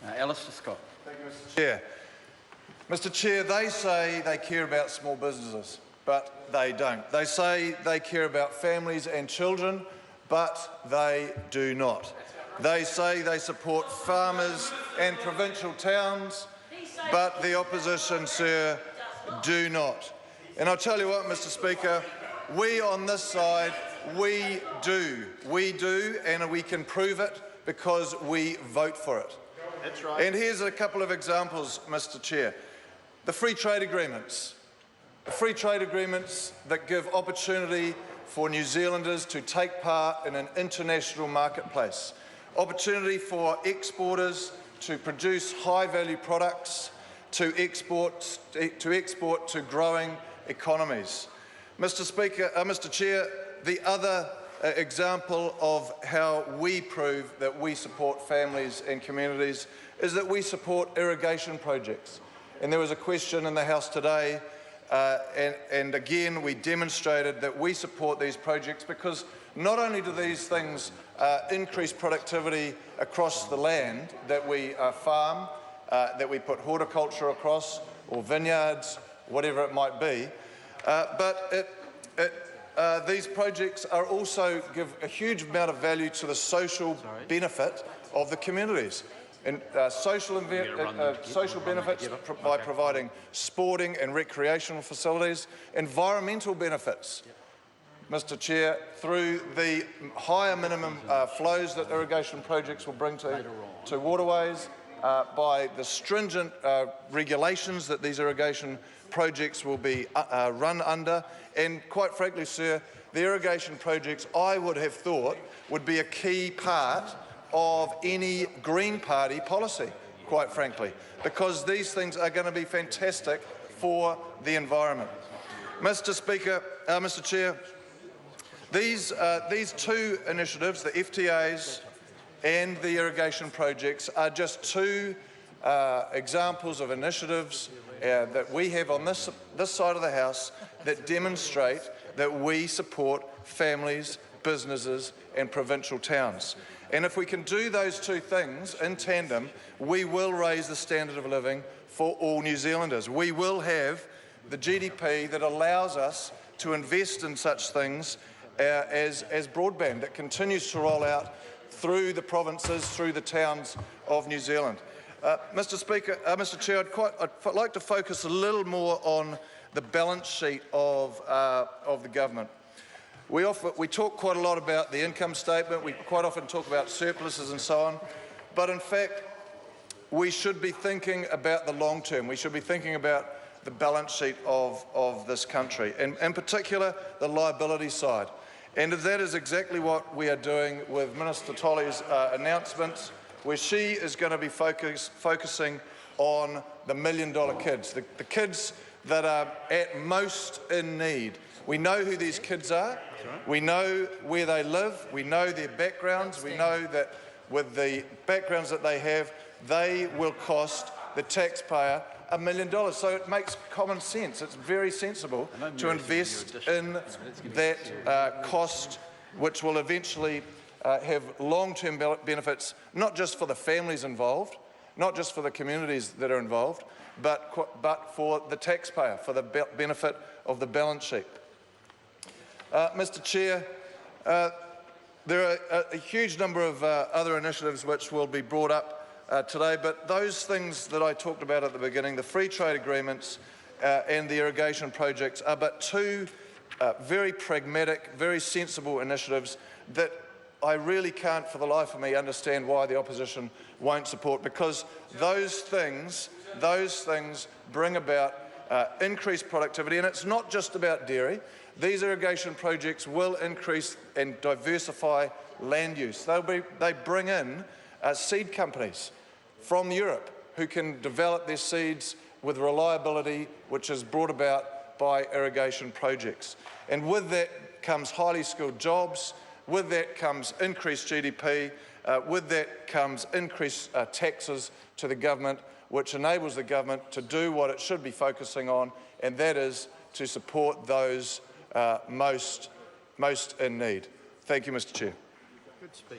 Alistair Scott. Thank you, Mr. Chair. Mr. Chair, they say they care about small businesses, but they don't. They say they care about families and children, but they do not. They say they support farmers and provincial towns, but the opposition, sir, do not. And I'll tell you what, Mr. Speaker, we on this side, we do, and we can prove it because we vote for it. That's right. And here's a couple of examples, Mr. Chair. The free trade agreements. The free trade agreements that give opportunity for New Zealanders to take part in an international marketplace. Opportunity for exporters to produce high-value products to export to growing economies. Mr. Chair, the other example of how we prove that we support families and communities is that we support irrigation projects. And there was a question in the House today, and again we demonstrated that we support these projects because not only do these things increase productivity across the land that we farm, that we put horticulture across, or vineyards, whatever it might be, but these projects are also give a huge amount of value to the social benefit of the communities. And social benefits by providing sporting and recreational facilities, environmental benefits, Mr. Chair, through the higher minimum flows that irrigation projects will bring to waterways, by the stringent regulations that these irrigation projects will be run under, and quite frankly, sir, the irrigation projects I would have thought would be a key part of any Green Party policy, quite frankly, because these things are going to be fantastic for the environment. Mr. Chair, these two initiatives, the FTAs and the irrigation projects, are just two examples of initiatives that we have on this side of the House that demonstrate that we support families, businesses and provincial towns. And if we can do those two things in tandem, we will raise the standard of living for all New Zealanders. We will have the GDP that allows us to invest in such things as broadband that continues to roll out through the provinces, through the towns of New Zealand. Mr. Chair, I'd like to focus a little more on the balance sheet of the government. We talk quite a lot about the income statement, we quite often talk about surpluses and so on, but in fact we should be thinking about the long term. We should be thinking about the balance sheet of this country, and in particular the liability side. And that is exactly what we are doing with Minister Tolley's announcements, where she is going to be focusing on the $1 million kids, the kids that are at most in need. We know who these kids are, we know where they live, we know their backgrounds, we know that with the backgrounds that they have, they will cost the taxpayer $1 million. So it makes common sense. It's very sensible to invest in that cost, which will eventually have long-term benefits, not just for the families involved, not just for the communities that are involved, but for the taxpayer, for the benefit of the balance sheet. Mr. Chair, there are a huge number of other initiatives which will be brought up today, but those things that I talked about at the beginning, the free trade agreements and the irrigation projects, are but two very pragmatic, very sensible initiatives that I really can't for the life of me understand why the opposition won't support, because those things bring about increased productivity, and it's not just about dairy. These irrigation projects will increase and diversify land use. They bring in seed companies from Europe who can develop their seeds with reliability, which is brought about by irrigation projects. And with that comes highly skilled jobs, with that comes increased GDP, with that comes increased taxes to the government, which enables the government to do what it should be focusing on, and that is to support those most in need. Thank you, Mr. Chair. Good speech.